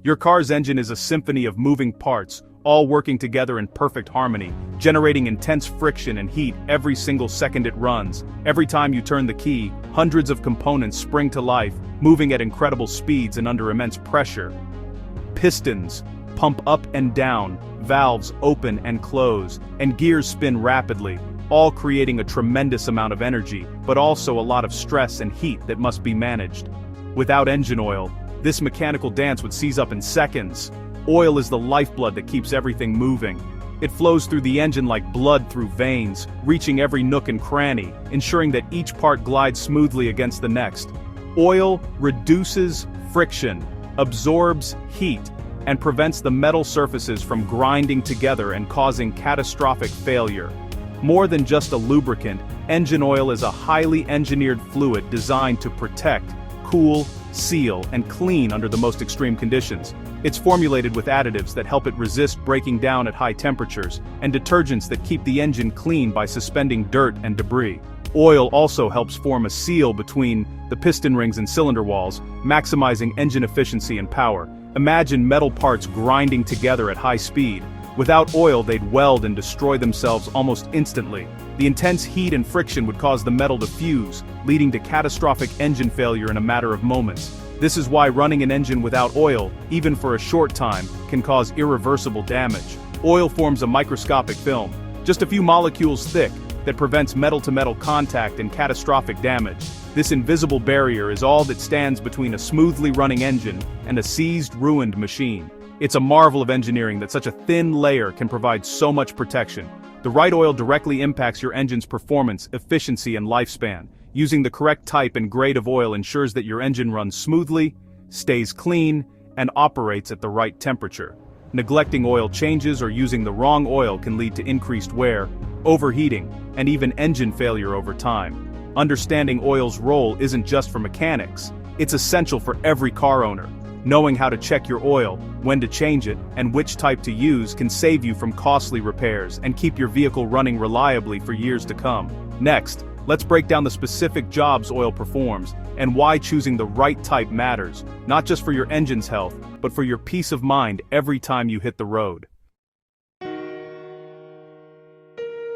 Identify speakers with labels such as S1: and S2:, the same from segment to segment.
S1: Your car's engine is a symphony of moving parts, all working together in perfect harmony, generating intense friction and heat every single second it runs. Every time you turn the key, hundreds of components spring to life, moving at incredible speeds and under immense pressure. Pistons pump up and down, valves open and close, and gears spin rapidly, all creating a tremendous amount of energy, but also a lot of stress and heat that must be managed. Without engine oil, this mechanical dance would seize up in seconds. Oil is the lifeblood that keeps everything moving. It flows through the engine like blood through veins, reaching every nook and cranny, ensuring that each part glides smoothly against the next. Oil reduces friction, absorbs heat, and prevents the metal surfaces from grinding together and causing catastrophic failure. More than just a lubricant, engine oil is a highly engineered fluid designed to protect, cool, seal, and clean under the most extreme conditions. It's formulated with additives that help it resist breaking down at high temperatures, and detergents that keep the engine clean by suspending dirt and debris. Oil also helps form a seal between the piston rings and cylinder walls, maximizing engine efficiency and power. Imagine metal parts grinding together at high speed. Without oil, they'd weld and destroy themselves almost instantly. The intense heat and friction would cause the metal to fuse, leading to catastrophic engine failure in a matter of moments. This is why running an engine without oil, even for a short time, can cause irreversible damage. Oil forms a microscopic film, just a few molecules thick, that prevents metal-to-metal contact and catastrophic damage. This invisible barrier is all that stands between a smoothly running engine and a seized, ruined machine. It's a marvel of engineering that such a thin layer can provide so much protection. The right oil directly impacts your engine's performance, efficiency, and lifespan. Using the correct type and grade of oil ensures that your engine runs smoothly, stays clean, and operates at the right temperature. Neglecting oil changes or using the wrong oil can lead to increased wear, overheating, and even engine failure over time. Understanding oil's role isn't just for mechanics, it's essential for every car owner. Knowing how to check your oil, when to change it, and which type to use can save you from costly repairs and keep your vehicle running reliably for years to come. Next, let's break down the specific jobs oil performs and why choosing the right type matters, not just for your engine's health, but for your peace of mind every time you hit the road.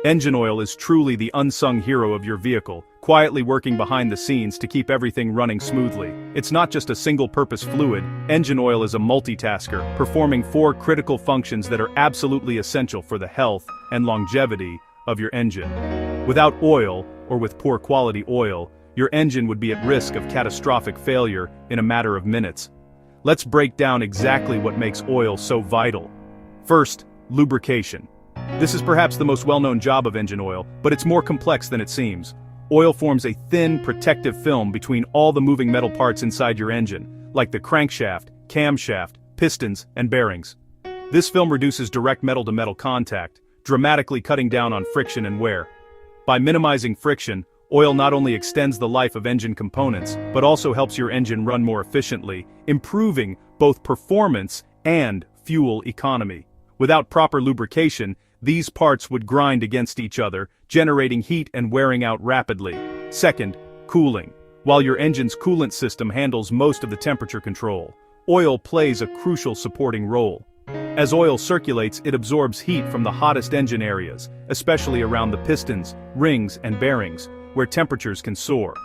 S1: Engine oil is truly the unsung hero of your vehicle, quietly working behind the scenes to keep everything running smoothly. It's not just a single-purpose fluid, engine oil is a multitasker, performing 4 critical functions that are absolutely essential for the health and longevity of your engine. Without oil, or with poor quality oil, your engine would be at risk of catastrophic failure in a matter of minutes. Let's break down exactly what makes oil so vital. First, lubrication. This is perhaps the most well-known job of engine oil, but it's more complex than it seems. Oil forms a thin, protective film between all the moving metal parts inside your engine, like the crankshaft, camshaft, pistons, and bearings. This film reduces direct metal-to-metal contact, dramatically cutting down on friction and wear. By minimizing friction, oil not only extends the life of engine components, but also helps your engine run more efficiently, improving both performance and fuel economy. Without proper lubrication, these parts would grind against each other, generating heat and wearing out rapidly. Second, cooling. While your engine's coolant system handles most of the temperature control, oil plays a crucial supporting role. As oil circulates, it absorbs heat from the hottest engine areas, especially around the pistons, rings, and bearings, where temperatures can soar.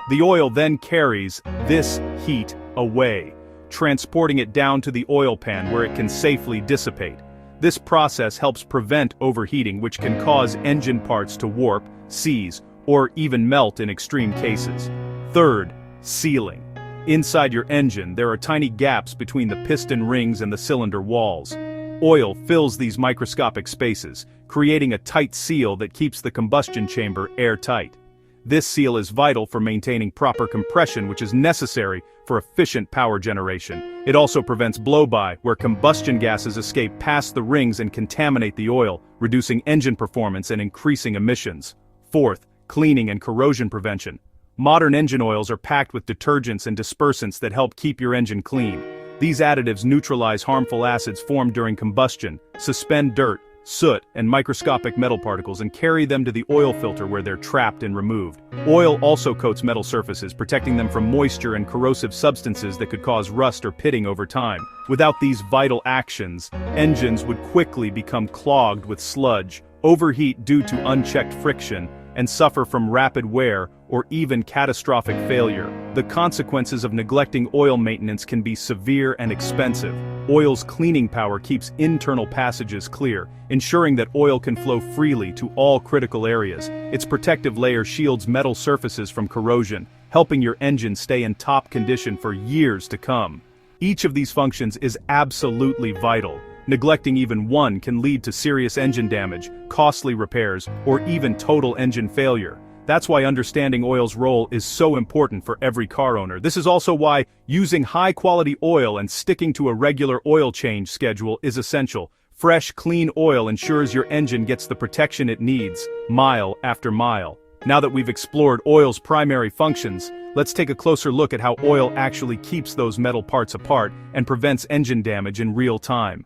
S1: The oil then carries this heat away, transporting it down to the oil pan where it can safely dissipate. This process helps prevent overheating, which can cause engine parts to warp, seize, or even melt in extreme cases. Third, sealing. Inside your engine, there are tiny gaps between the piston rings and the cylinder walls. Oil fills these microscopic spaces, creating a tight seal that keeps the combustion chamber airtight. This seal is vital for maintaining proper compression, which is necessary for efficient power generation. It also prevents blow-by, where combustion gases escape past the rings and contaminate the oil, reducing engine performance and increasing emissions. Fourth, cleaning and corrosion prevention. Modern engine oils are packed with detergents and dispersants that help keep your engine clean. These additives neutralize harmful acids formed during combustion, suspend dirt, soot, and microscopic metal particles and carry them to the oil filter where they're trapped and removed. Oil also coats metal surfaces, protecting them from moisture and corrosive substances that could cause rust or pitting over time. Without these vital actions, engines would quickly become clogged with sludge, overheat due to unchecked friction, and suffer from rapid wear or even catastrophic failure. The consequences of neglecting oil maintenance can be severe and expensive. Oil's cleaning power keeps internal passages clear, ensuring that oil can flow freely to all critical areas. Its protective layer shields metal surfaces from corrosion, helping your engine stay in top condition for years to come. Each of these functions is absolutely vital. Neglecting even one can lead to serious engine damage, costly repairs, or even total engine failure. That's why understanding oil's role is so important for every car owner. This is also why using high-quality oil and sticking to a regular oil change schedule is essential. Fresh, clean oil ensures your engine gets the protection it needs, mile after mile. Now that we've explored oil's primary functions, let's take a closer look at how oil actually keeps those metal parts apart and prevents engine damage in real time.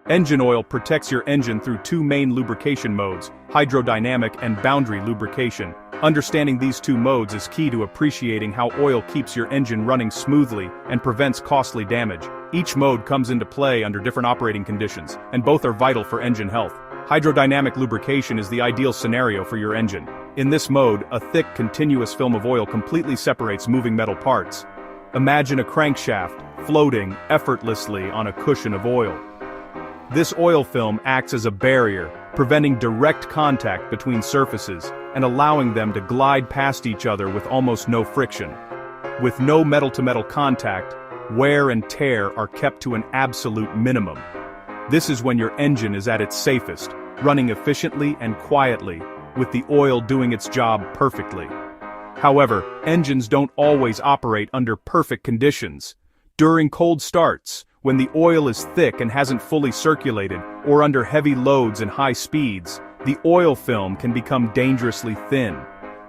S1: Engine oil protects your engine through two main lubrication modes, hydrodynamic and boundary lubrication. Understanding these two modes is key to appreciating how oil keeps your engine running smoothly and prevents costly damage. Each mode comes into play under different operating conditions, and both are vital for engine health. Hydrodynamic lubrication is the ideal scenario for your engine. In this mode, a thick, continuous film of oil completely separates moving metal parts. Imagine a crankshaft floating effortlessly on a cushion of oil. This oil film acts as a barrier, preventing direct contact between surfaces and allowing them to glide past each other with almost no friction. With no metal-to-metal contact, wear and tear are kept to an absolute minimum. This is when your engine is at its safest, running efficiently and quietly, with the oil doing its job perfectly. However, engines don't always operate under perfect conditions. During cold starts, when the oil is thick and hasn't fully circulated, or under heavy loads and high speeds, the oil film can become dangerously thin.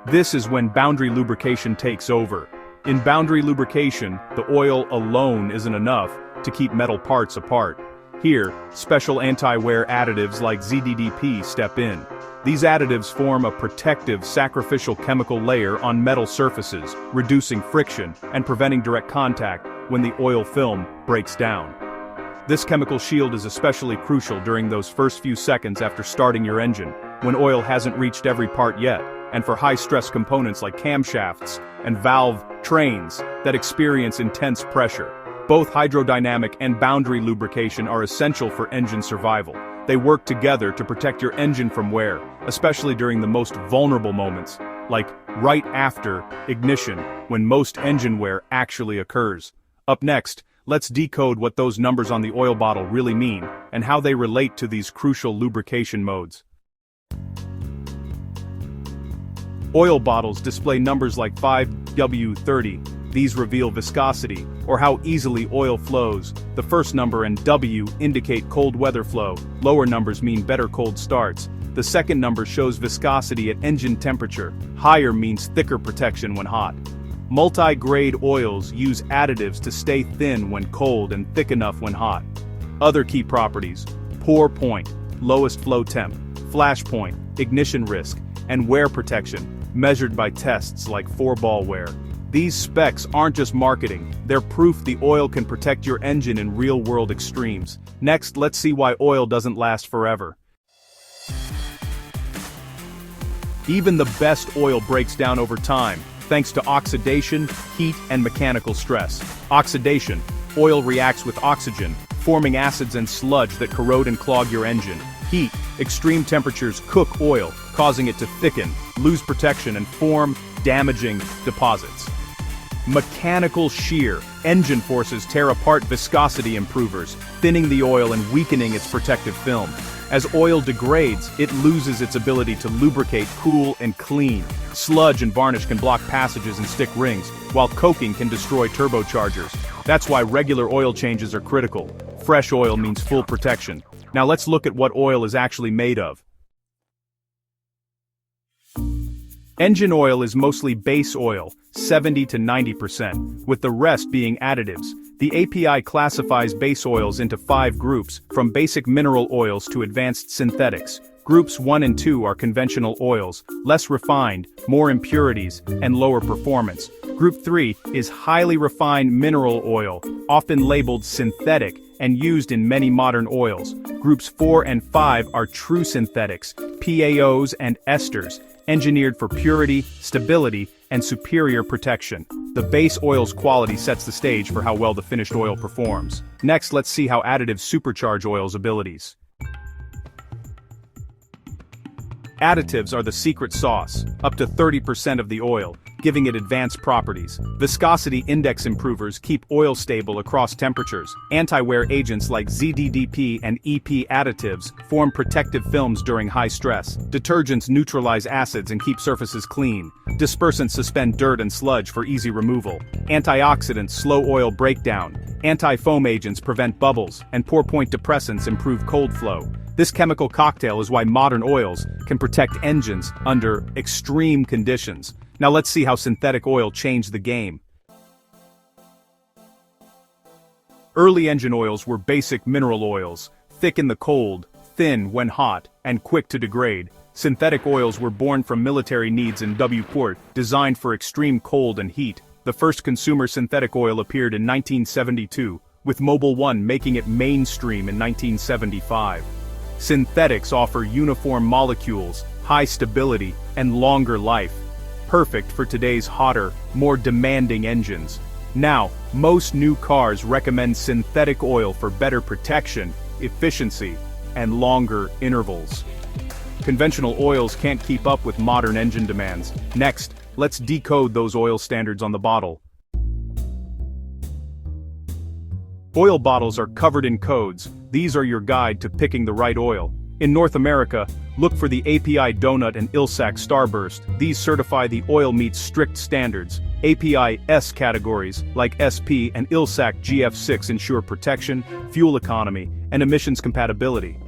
S1: This is when boundary lubrication takes over. In boundary lubrication, the oil alone isn't enough to keep metal parts apart. Here, special anti-wear additives like ZDDP step in. These additives form a protective, sacrificial chemical layer on metal surfaces, reducing friction and preventing direct contact when the oil film breaks down. This chemical shield is especially crucial during those first few seconds after starting your engine, when oil hasn't reached every part yet, and for high-stress components like camshafts and valve trains that experience intense pressure. Both hydrodynamic and boundary lubrication are essential for engine survival. They work together to protect your engine from wear, especially during the most vulnerable moments, like right after ignition, when most engine wear actually occurs. Up next, let's decode what those numbers on the oil bottle really mean, and how they relate to these crucial lubrication modes. Oil bottles display numbers like 5W30. These reveal viscosity, or how easily oil flows. The first number and W indicate cold weather flow. Lower numbers mean better cold starts. The second number shows viscosity at engine temperature. Higher means thicker protection when hot. Multi-grade oils use additives to stay thin when cold and thick enough when hot. Other key properties: pour point, lowest flow temp, flash point, ignition risk, and wear protection, measured by tests like 4-ball wear. These specs aren't just marketing, they're proof the oil can protect your engine in real-world extremes. Next, let's see why oil doesn't last forever. Even the best oil breaks down over time, thanks to oxidation, heat, and mechanical stress. Oxidation: oil reacts with oxygen, forming acids and sludge that corrode and clog your engine. Heat: extreme temperatures cook oil, causing it to thicken, lose protection, and form damaging deposits. Mechanical shear: engine forces tear apart viscosity improvers, thinning the oil and weakening its protective film. As oil degrades, it loses its ability to lubricate, cool, and clean. Sludge and varnish can block passages and stick rings, while coking can destroy turbochargers. That's why regular oil changes are critical. Fresh oil means full protection. Now let's look at what oil is actually made of. Engine oil is mostly base oil, 70 to 90%, with the rest being additives. The API classifies base oils into 5 groups, from basic mineral oils to advanced synthetics. Groups 1 and 2 are conventional oils, less refined, more impurities, and lower performance. Group 3 is highly refined mineral oil, often labeled synthetic, and used in many modern oils. Groups 4 and 5 are true synthetics, PAOs and esters, engineered for purity, stability, and superior protection. The base oil's quality sets the stage for how well the finished oil performs. Next, let's see how additives supercharge oil's abilities. Additives are the secret sauce, up to 30% of the oil, giving it advanced properties. Viscosity index improvers keep oil stable across temperatures. Anti-wear agents like ZDDP and EP additives form protective films during high stress. Detergents neutralize acids and keep surfaces clean. Dispersants suspend dirt and sludge for easy removal. Antioxidants slow oil breakdown. Anti-foam agents prevent bubbles, and pour-point depressants improve cold flow. This chemical cocktail is why modern oils can protect engines under extreme conditions. Now let's see how synthetic oil changed the game. Early engine oils were basic mineral oils, thick in the cold, thin when hot, and quick to degrade. Synthetic oils were born from military needs in W-port, designed for extreme cold and heat. The first consumer synthetic oil appeared in 1972, with Mobil 1 making it mainstream in 1975. Synthetics offer uniform molecules, high stability, and longer life. Perfect for today's hotter, more demanding engines. Now, most new cars recommend synthetic oil for better protection, efficiency, and longer intervals. Conventional oils can't keep up with modern engine demands. Next, let's decode those oil standards on the bottle. Oil bottles are covered in codes. These are your guide to picking the right oil. In North America, look for the API Donut and ILSAC Starburst. These certify the oil meets strict standards. API S categories, like SP and ILSAC GF6, ensure protection, fuel economy, and emissions compatibility.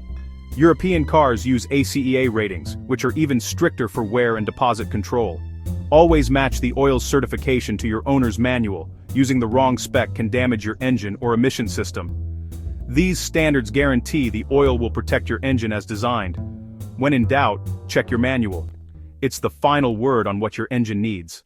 S1: European cars use ACEA ratings, which are even stricter for wear and deposit control. Always match the oil's certification to your owner's manual. Using the wrong spec can damage your engine or emission system. These standards guarantee the oil will protect your engine as designed. When in doubt, check your manual. It's the final word on what your engine needs.